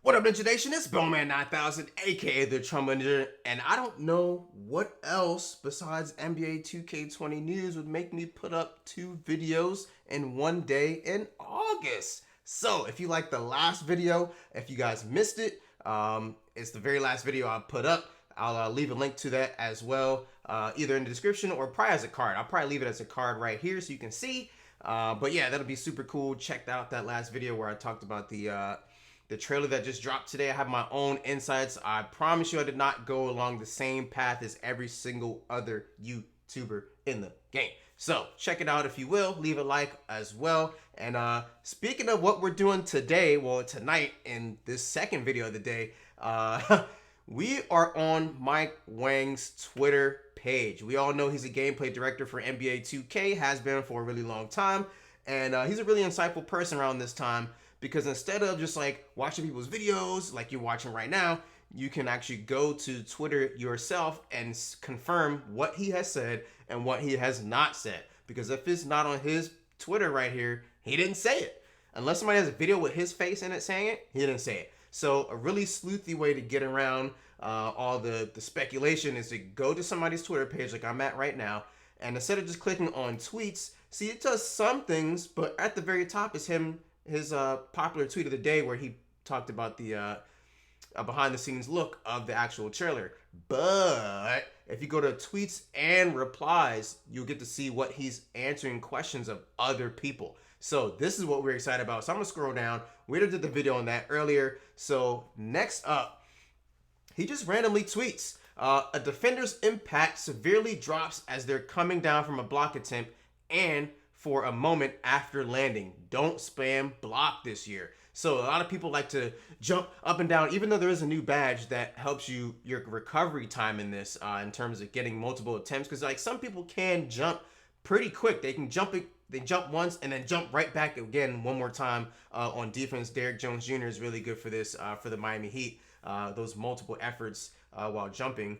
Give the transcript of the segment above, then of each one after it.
What up, NinjaNation? It's Bowman 9000, aka the Trump Ninja, and I don't know what else besides NBA 2K20 news would make me put up 2 videos in one day in August. So, if you liked the last video, if you guys missed it, it's the very last video I put up. I'll leave a link to that as well, either in the description or probably as a card. I'll probably leave it as a card right here so you can see. But yeah, that'll be super cool. Check out that last video where I talked about the trailer that just dropped today. I have my own insights. I promise you I did not go along the same path as every single other YouTuber in the game. So check it out if you will. Leave a like as well. And speaking of what we're doing today, well, tonight in this second video of the day, we are on Mike Wang's Twitter page. We all know he's a gameplay director for NBA 2K, has been for a really long time. And he's a really insightful person around this time, because instead of just like watching people's videos like you're watching right now, you can actually go to Twitter yourself and confirm what he has said and what he has not said. Because if it's not on his Twitter right here, he didn't say it. Unless somebody has a video with his face in it saying it, he didn't say it. So a really sleuthy way to get around all the speculation is to go to somebody's Twitter page like I'm at right now, and instead of just clicking on tweets, see, it does some things, but at the very top is his popular tweet of the day where he talked about the behind the scenes look of the actual trailer. But if you go to tweets and replies, you'll get to see what he's answering questions of other people. So this is what we're excited about. So I'm gonna scroll down. We did the video on that earlier. So next up, he just randomly tweets, a defender's impact severely drops as they're coming down from a block attempt and for a moment after landing. Don't spam block this year. So a lot of people like to jump up and down, even though there is a new badge that helps you your recovery time in this, in terms of getting multiple attempts. Because like some people can jump pretty quick. They can jump it. They jump once and then jump right back again one more time on defense. Derrick Jones Jr. is really good for this, for the Miami Heat. Those multiple efforts while jumping.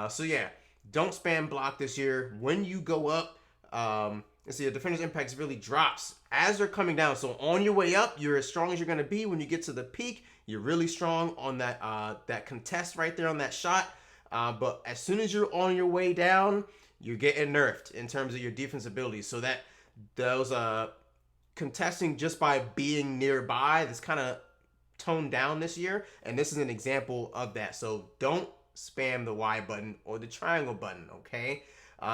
So yeah, don't spam block this year. When you go up, let's see, the defender's impact really drops as they're coming down. So on your way up, you're as strong as you're going to be. When you get to the peak, you're really strong on that that contest right there on that shot. But as soon as you're on your way down, you're getting nerfed in terms of your defense abilities. So that those contesting just by being nearby, that's kind of toned down this year. And this is an example of that. So don't spam the Y button or the triangle button, okay?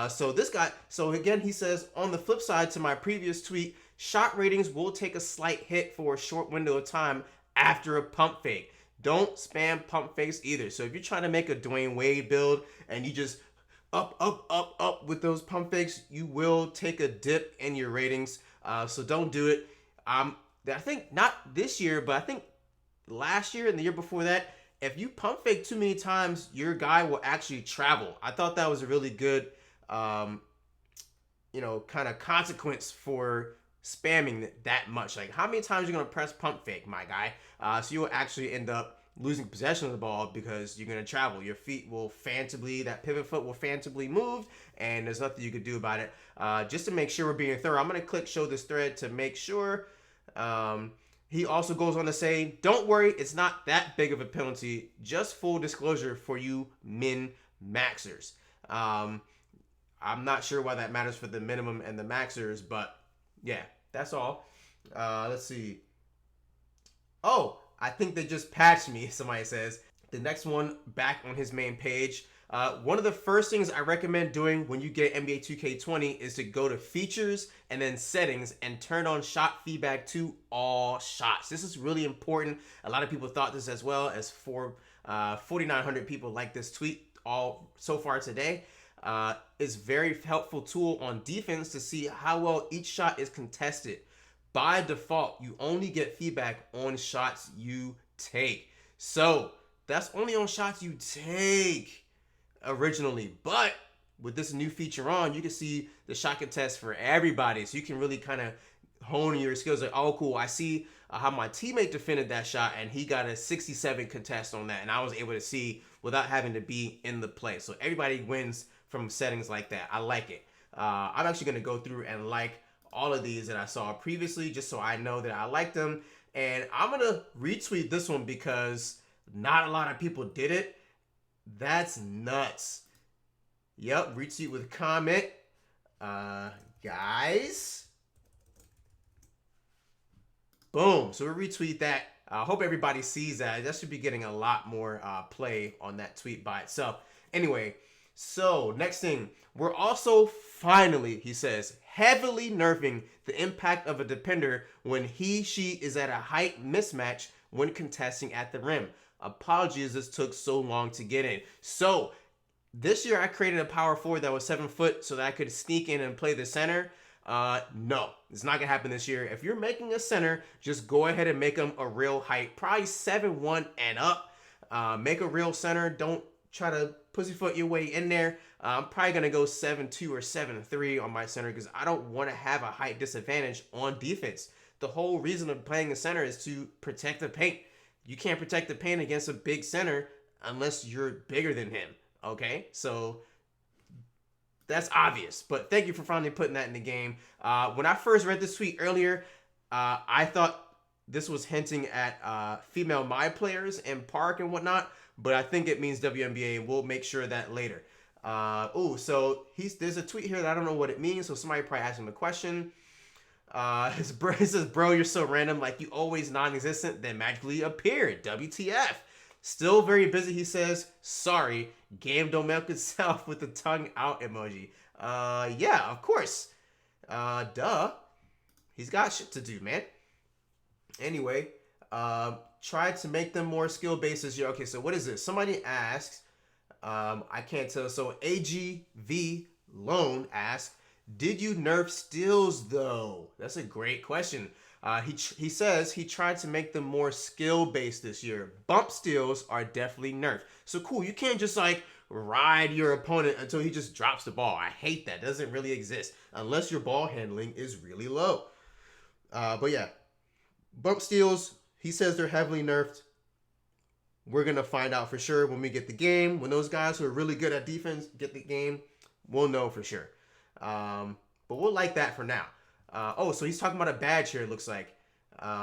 So this guy, so again, he says, on the flip side to my previous tweet, shot ratings will take a slight hit for a short window of time after a pump fake. Don't spam pump fakes either. So if you're trying to make a Dwayne Wade build and you just up with those pump fakes, you will take a dip in your ratings. So don't do it. I think not this year, but I think last year and the year before that, if you pump fake too many times, your guy will actually travel. I thought that was a really good kind of consequence for spamming that much. Like, how many times are you gonna press pump fake, my guy? So you'll actually end up losing possession of the ball because you're gonna travel. Your feet will phantomly, that pivot foot will phantomly move, and there's nothing you can do about it. Just to make sure we're being thorough, I'm gonna click show this thread to make sure. He also goes on to say, don't worry, it's not that big of a penalty. Just full disclosure for you min-maxers. I'm not sure why that matters for the minimum and the maxers, but yeah, that's all. Let's see. Oh, I think they just patched me, somebody says. The next one back on his main page. One of the first things I recommend doing when you get NBA 2K20 is to go to features and then settings and turn on shot feedback to all shots. This is really important. A lot of people thought this as well, as 4,900 people like this tweet all so far today. Is very helpful tool on defense to see how well each shot is contested. By default, you only get feedback on shots you take. So that's only on shots you take originally. But with this new feature on, you can see the shot contest for everybody. So you can really kind of hone your skills. Like, oh, cool, I see how my teammate defended that shot and he got a 67 contest on that. And I was able to see without having to be in the play. So everybody wins from settings like that. I like it. I'm actually going to go through and like all of these that I saw previously, just so I know that I like them. And I'm going to retweet this one because not a lot of people did it. That's nuts. Yep, retweet with comment. Guys. Boom. So we retweet that. I hope everybody sees that. That should be getting a lot more play on that tweet by itself. Anyway, so next thing. We're also finally, he says, heavily nerfing the impact of a defender when she is at a height mismatch when contesting at the rim. Apologies this took so long to get in. So this year I created a power forward that was 7 foot so that I could sneak in and play the center. No, it's not gonna happen this year. If you're making a center, just go ahead and make them a real height, probably 7'1" and up. Make a real center. Don't try to pussyfoot your way in there. I'm probably gonna go 7'2" or 7'3" on my center because I don't want to have a height disadvantage on defense. The whole reason of playing a center is to protect the paint. You can't protect the paint against a big center unless you're bigger than him. Okay, so that's obvious, but thank you for finally putting that in the game. When I first read this tweet earlier, I thought this was hinting at female my players and Park and whatnot, but I think it means WNBA. We'll make sure of that later. So there's a tweet here that I don't know what it means, so somebody probably asked him a question. It says, bro, you're so random, like you always non-existent, then magically appeared. WTF. Still very busy, he says. Sorry, game don't milk itself with the tongue out emoji. Yeah, of course. Duh. He's got shit to do, man. Anyway, try to make them more skill-based this year. Okay, so what is this? Somebody asks, I can't tell. So AGV Lone asks, did you nerf steals though? That's a great question. He says he tried to make them more skill-based this year. Bump steals are definitely nerfed. So cool, you can't just like ride your opponent until he just drops the ball. I hate that. It doesn't really exist unless your ball handling is really low. But yeah, bump steals, he says they're heavily nerfed. We're going to find out for sure when we get the game. When those guys who are really good at defense get the game, we'll know for sure. But we'll like that for now. So he's talking about a badge here, it looks like.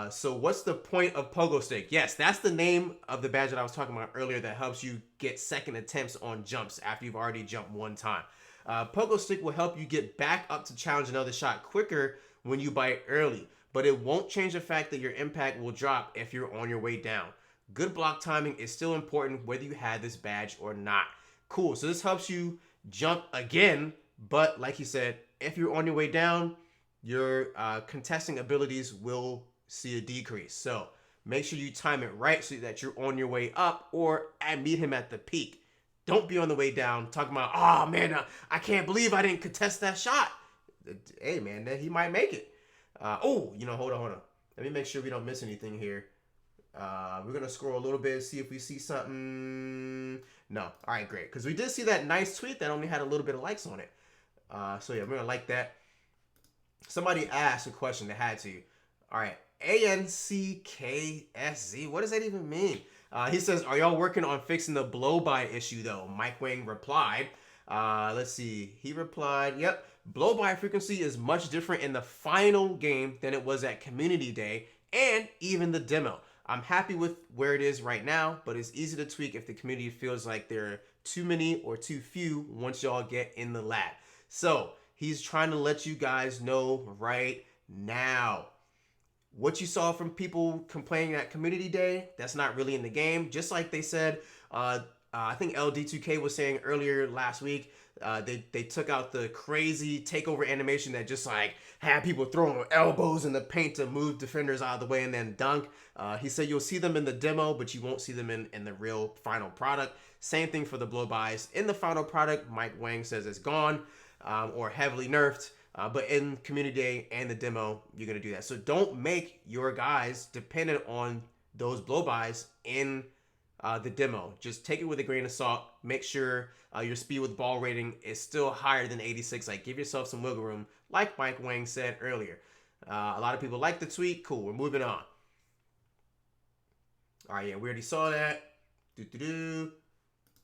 So what's the point of pogo stick? Yes, that's the name of the badge that I was talking about earlier that helps you get second attempts on jumps after you've already jumped one time. Pogo stick will help you get back up to challenge another shot quicker when you bite early, but it won't change the fact that your impact will drop if you're on your way down. Good block timing is still important whether you have this badge or not. Cool, so this helps you jump again, but like he said, if you're on your way down, your contesting abilities will see a decrease. So make sure you time it right so that you're on your way up or meet him at the peak. Don't be on the way down talking about, oh man, I can't believe I didn't contest that shot. Hey man, then he might make it. Hold on. Let me make sure we don't miss anything here. We're going to scroll a little bit, see if we see something. No. All right, great. Because we did see that nice tweet that only had a little bit of likes on it. So yeah, we're going to like that. Somebody asked a question that had to. All right. ANCKSZ. What does that even mean? He says, are y'all working on fixing the blow-by issue, though? Mike Wang replied. Let's see. He replied, yep. Blow-by frequency is much different in the final game than it was at Community Day and even the demo. I'm happy with where it is right now, but it's easy to tweak if the community feels like there are too many or too few once y'all get in the lab. So he's trying to let you guys know right now. What you saw from people complaining at Community Day, that's not really in the game. Just like they said, I think LD2K was saying earlier last week, they took out the crazy takeover animation that just like had people throwing elbows in the paint to move defenders out of the way and then dunk. He said you'll see them in the demo, but you won't see them in the real final product. Same thing for the blow-bys. In the final product, Mike Wang says it's gone or heavily nerfed. But in Community Day and the demo, you're going to do that. So don't make your guys dependent on those blow-bys in the demo. Just take it with a grain of salt. Make sure your speed with ball rating is still higher than 86. Like, give yourself some wiggle room, like Mike Wang said earlier. A lot of people like the tweet. Cool, we're moving on. All right, yeah, we already saw that. All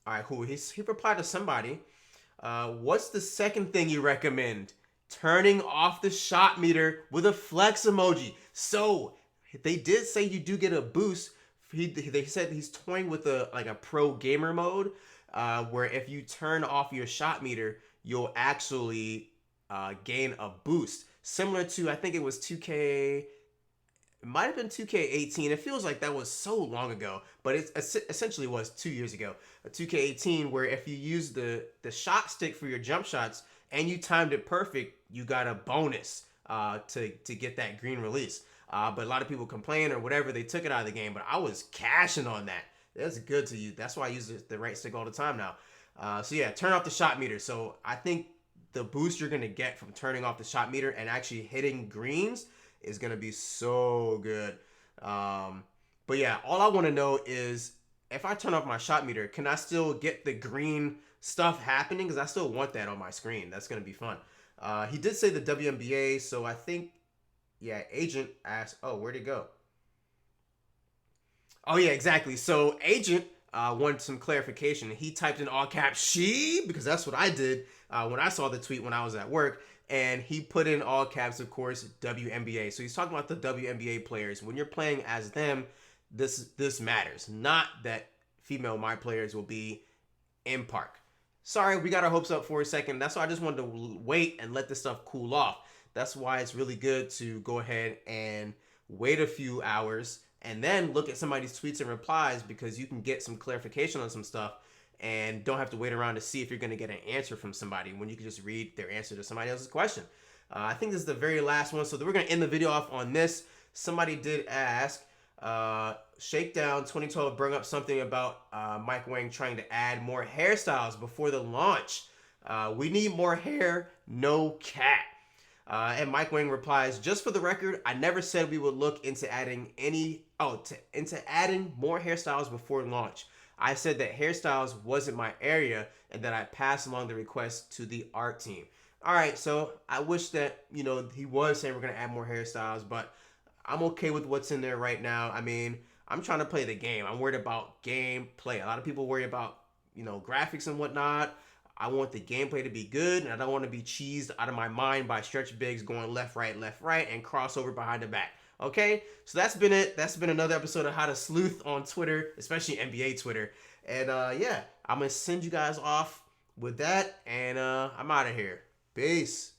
right, cool. He replied to somebody. What's the second thing you recommend? Turning off the shot meter with a flex emoji. So they did say you do get a boost. They said he's toying with a pro gamer mode, where if you turn off your shot meter, you'll actually gain a boost, similar to, I think it was 2K. It might have been 2K18. It feels like that was so long ago, but it essentially was 2 years ago. 2K18, where if you use the shot stick for your jump shots and you timed it perfect, you got a bonus to get that green release. But a lot of people complain or whatever, they took it out of the game. But I was cashing on that. That's good to you. That's why I use the right stick all the time now. So yeah, turn off the shot meter. So I think the boost you're gonna get from turning off the shot meter and actually hitting greens is gonna be so good. But yeah, all I want to know is, if I turn off my shot meter, can I still get the green stuff happening? Because I still want that on my screen. That's gonna be fun. He did say the WNBA, so I think, yeah, Agent asked, oh, where'd it go? Oh yeah, exactly. So Agent wanted some clarification. He typed in all caps "she," because that's what I did when I saw the tweet when I was at work, and he put in all caps, of course, WNBA. So he's talking about the WNBA players. When you're playing as them, this matters. Not that female my players will be in park. Sorry, we got our hopes up for a second. That's why I just wanted to wait and let this stuff cool off. That's why it's really good to go ahead and wait a few hours and then look at somebody's tweets and replies, because you can get some clarification on some stuff and don't have to wait around to see if you're going to get an answer from somebody when you can just read their answer to somebody else's question. I think this is the very last one, so we're going to end the video off on this. Somebody did ask, Shakedown 2012 brought up something about Mike Wang trying to add more hairstyles before the launch. We need more hair, no cap. And Mike Wang replies, just for the record, I never said we would look into adding adding more hairstyles before launch. I said that hairstyles wasn't my area and that I passed along the request to the art team. All right, so I wish that, he was saying we're going to add more hairstyles, but I'm okay with what's in there right now. I mean, I'm trying to play the game. I'm worried about gameplay. A lot of people worry about, graphics and whatnot. I want the gameplay to be good, and I don't want to be cheesed out of my mind by stretch bigs going left, right, and crossover behind the back. Okay? So that's been it. That's been another episode of How to Sleuth on Twitter, especially NBA Twitter. And yeah, I'm going to send you guys off with that, and I'm out of here. Peace.